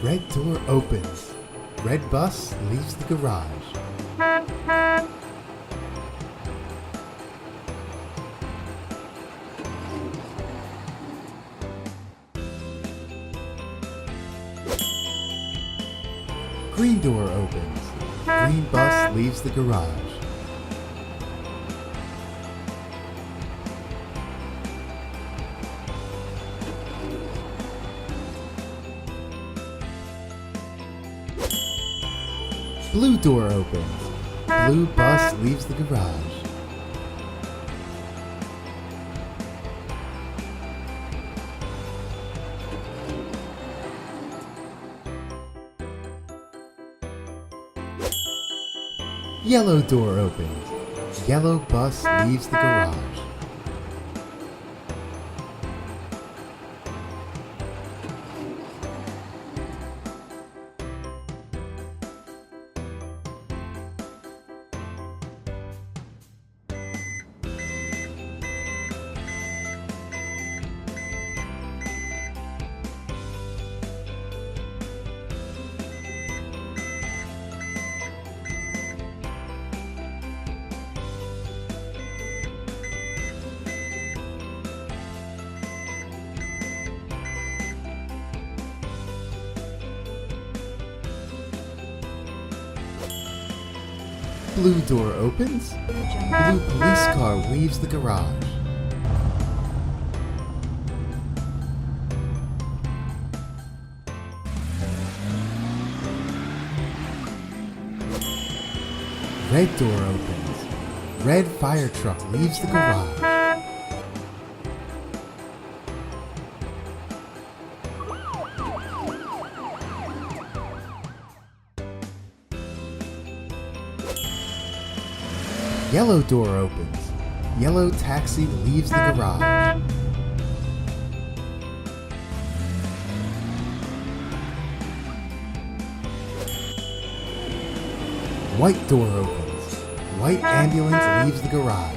Red door opens. Red bus leaves the garage. Green door opens. Green bus leaves the garage. Blue door opens. Blue bus leaves the garage. Yellow door opens. Yellow bus leaves the garage. Blue door opens. Blue police car leaves the garage. Red door opens. Red fire truck leaves the garage. Yellow door opens. Yellow taxi leaves the garage. White door opens. White ambulance leaves the garage.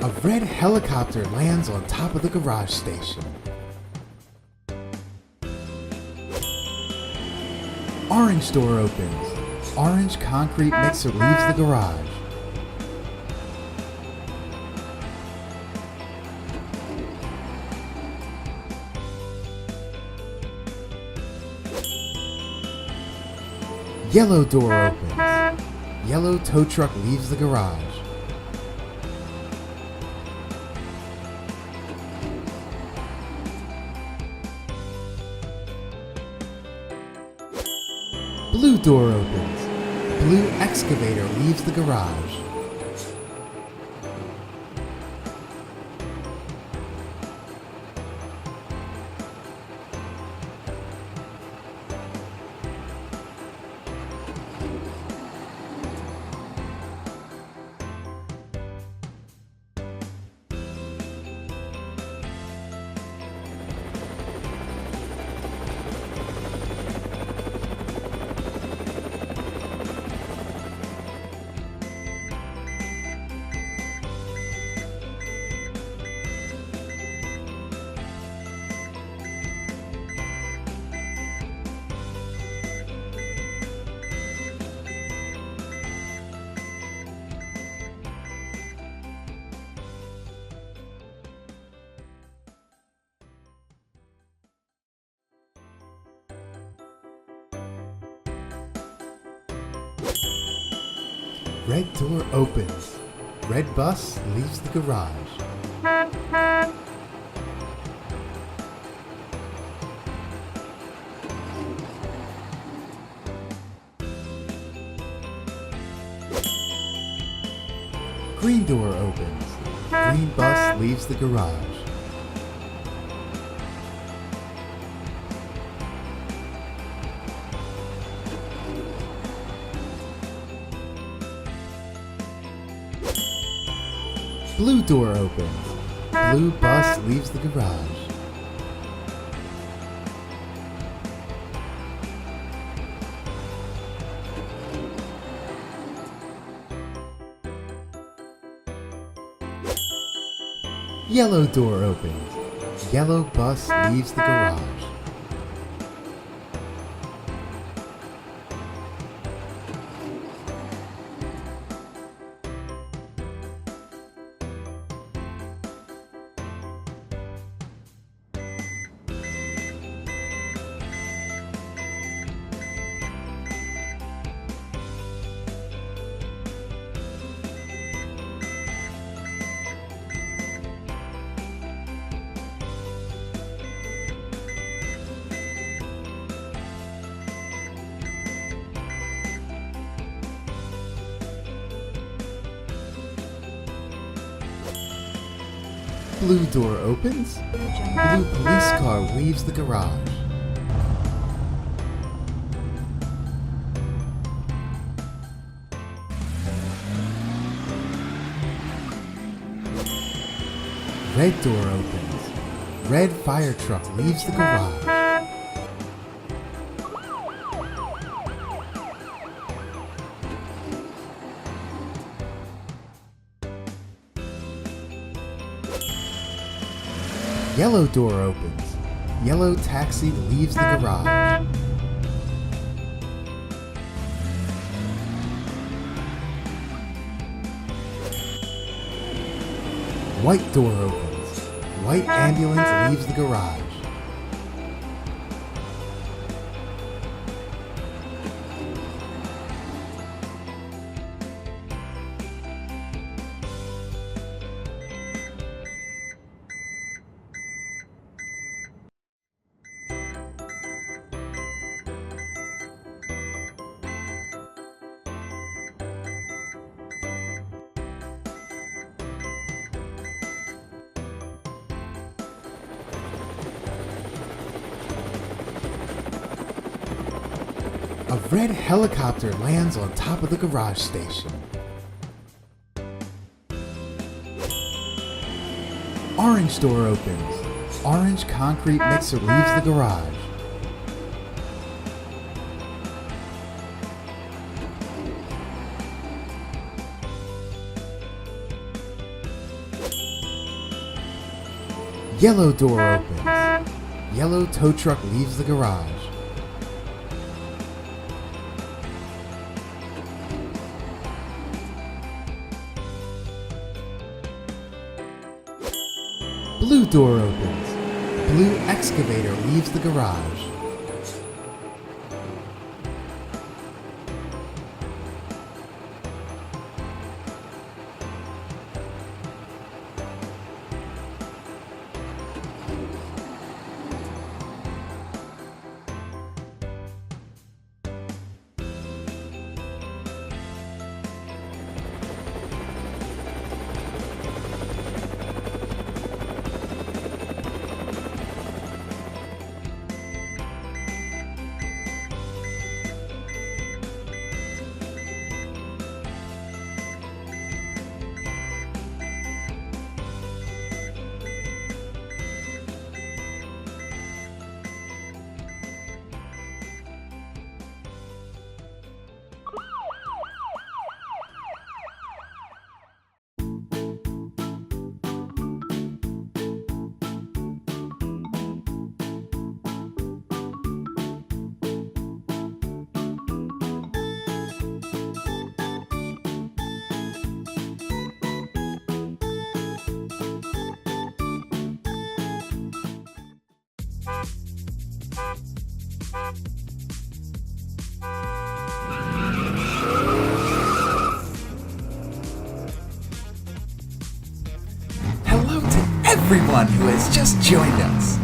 A red helicopter lands on top of the garage station. Orange door opens. Orange concrete mixer leaves the garage. Yellow door opens. Yellow tow truck leaves the garage. Blue door opens. Blue excavator leaves the garage. Red door opens. Red bus leaves the garage. Green door opens. Green bus leaves the garage. Blue door opens. Blue bus leaves the garage. Yellow door opens. Yellow bus leaves the garage. Blue door opens. Blue police car leaves the garage. Red door opens. Red fire truck leaves the garage. Yellow door opens. Yellow taxi leaves the garage. White door opens. White ambulance leaves the garage. A red helicopter lands on top of the garage station. Orange door opens. Orange concrete mixer leaves the garage. Yellow door opens. Yellow tow truck leaves the garage. Blue door opens. Blue excavator leaves the garage. Everyone who has just joined us.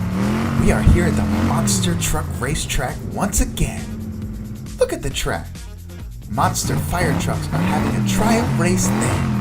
We are here at the Monster Truck Racetrack once again. Look at the track. Monster fire trucks are having a trial race there.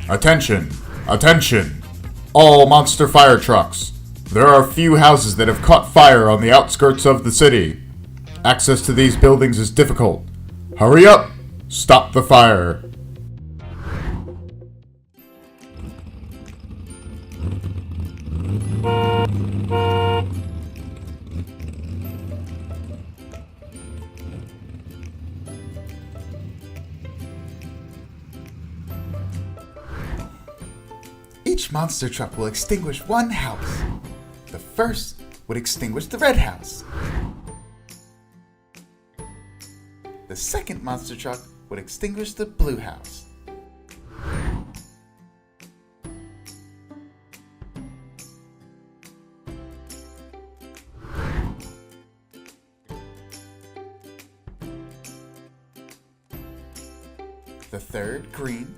Attention! Attention! All monster fire trucks. There are a few houses that have caught fire on the outskirts of the city. Access to these buildings is difficult. Hurry up! Stop the fire! Each monster truck will extinguish one house. The first would extinguish the red house. The second monster truck would extinguish the blue house. The third, green.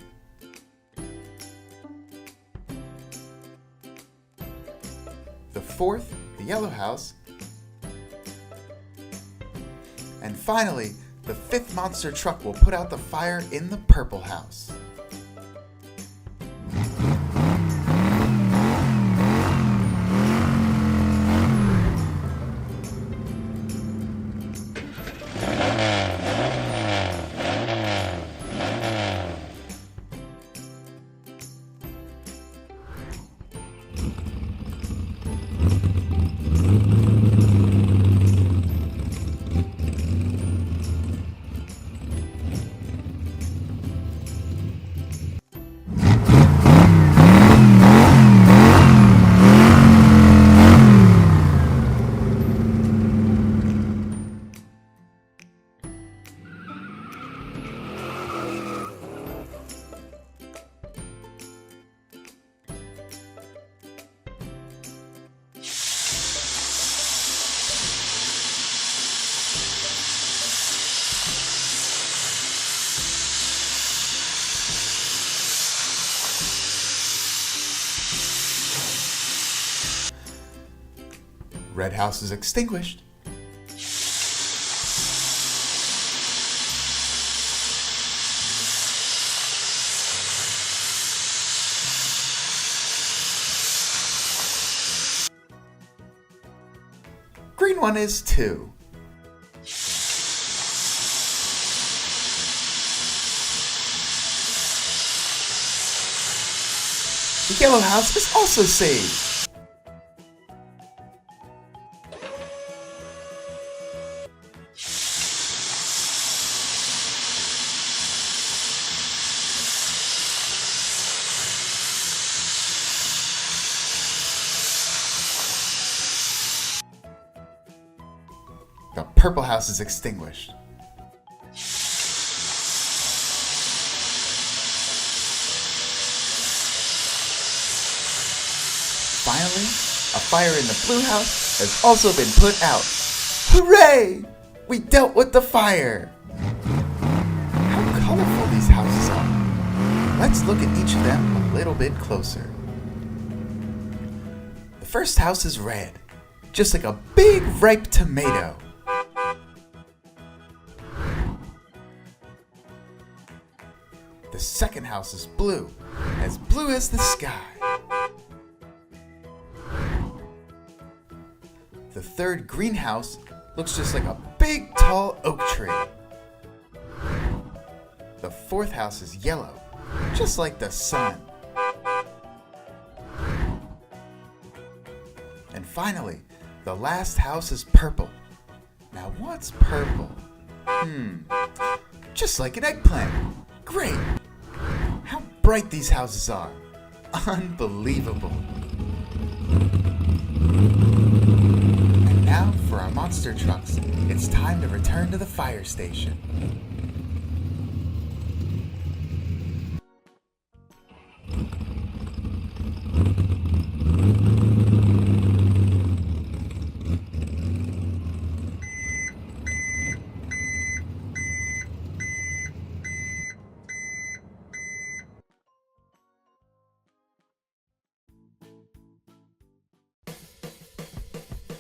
The fourth, the yellow house. And finally, the fifth monster truck will put out the fire in the purple house. Red house is extinguished. Green one is too. The yellow house is also saved. The purple house is extinguished. Finally, a fire in the blue house has also been put out. Hooray! We dealt with the fire! How colorful these houses are. Let's look at each of them a little bit closer. The first house is red, just like a big ripe tomato. The second house is blue as the sky. The third greenhouse looks just like a big tall oak tree. The fourth house is yellow, just like the sun. And finally, the last house is purple. Now what's purple? Just like an eggplant. Great! How bright these houses are. Unbelievable. And now for our monster trucks, it's time to return to the fire station.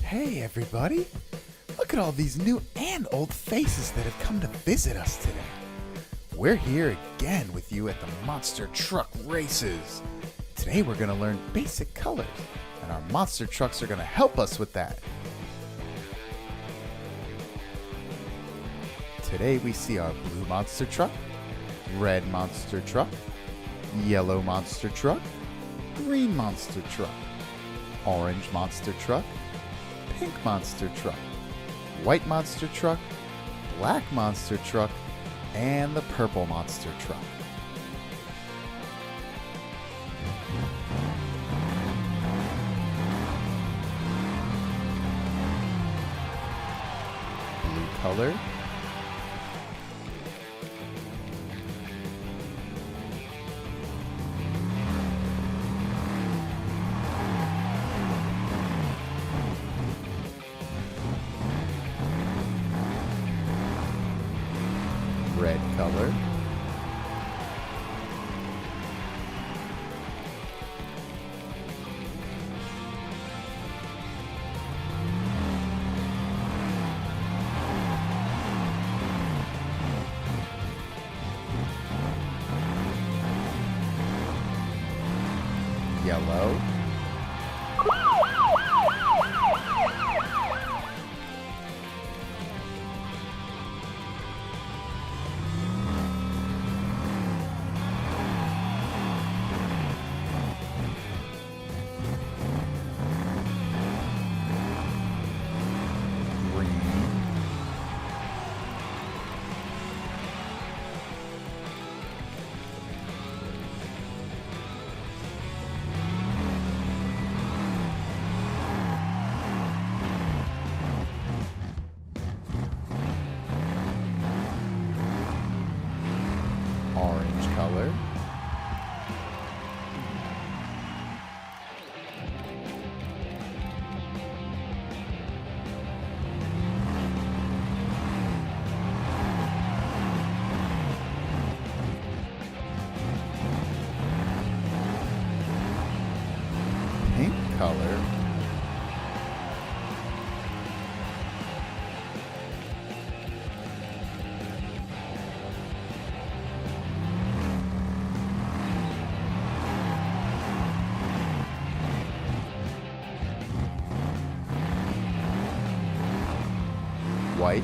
Hey everybody! Look at all these new and old faces that have come to visit us today. We're here again with you at the Monster Truck Races. Today we're going to learn basic colors, and our monster trucks are going to help us with that. Today we see our blue monster truck, red monster truck, yellow monster truck, green monster truck, orange monster truck, pink monster truck, white monster truck, black monster truck, and the purple monster truck. Blue color, red color, yellow, green, orange color, pink color, white,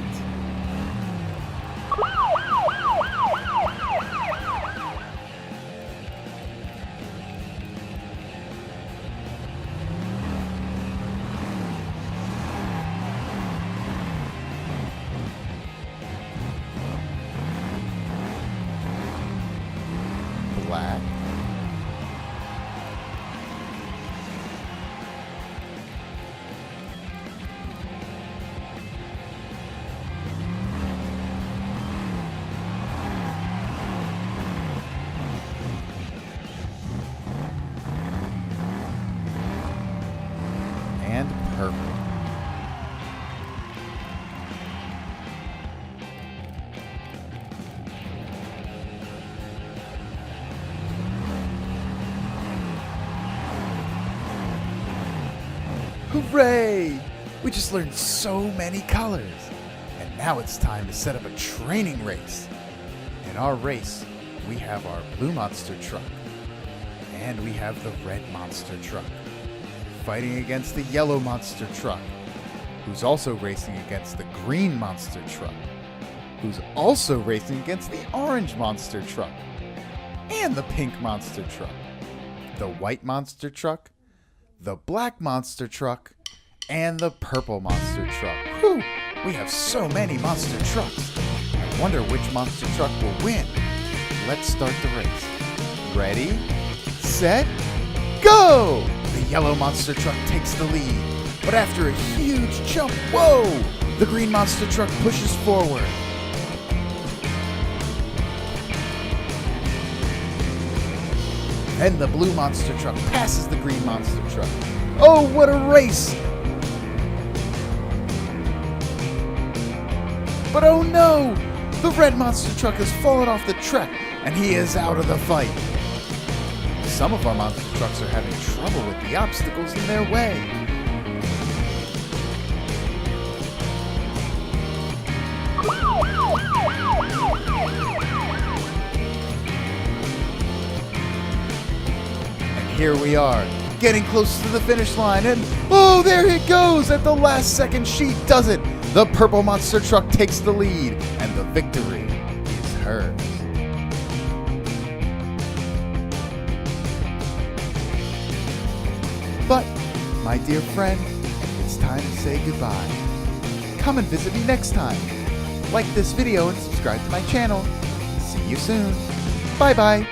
black, and purple. Hooray! We just learned so many colors. And now it's time to set up a training race. In our race, we have our blue monster truck. And we have the red monster truck. Fighting against the yellow monster truck. Who's also racing against the green monster truck. Who's also racing against the orange monster truck. And the pink monster truck. The white monster truck. The black monster truck, and the purple monster truck. Whew! We have so many monster trucks. I wonder which monster truck will win. Let's start the race. Ready, set, go! The yellow monster truck takes the lead, but after a huge jump, whoa! The green monster truck pushes forward. Then the blue monster truck passes the green monster truck. Oh, what a race! But oh no! The red monster truck has fallen off the track, and he is out of the fight. Some of our monster trucks are having trouble with the obstacles in their way. here we are, getting close to the finish line, and oh, there it goes! At the last second, she does it! The purple monster truck takes the lead, and the victory is hers. But, my dear friend, it's time to say goodbye. Come and visit me next time. Like this video and subscribe to my channel. See you soon. Bye-bye.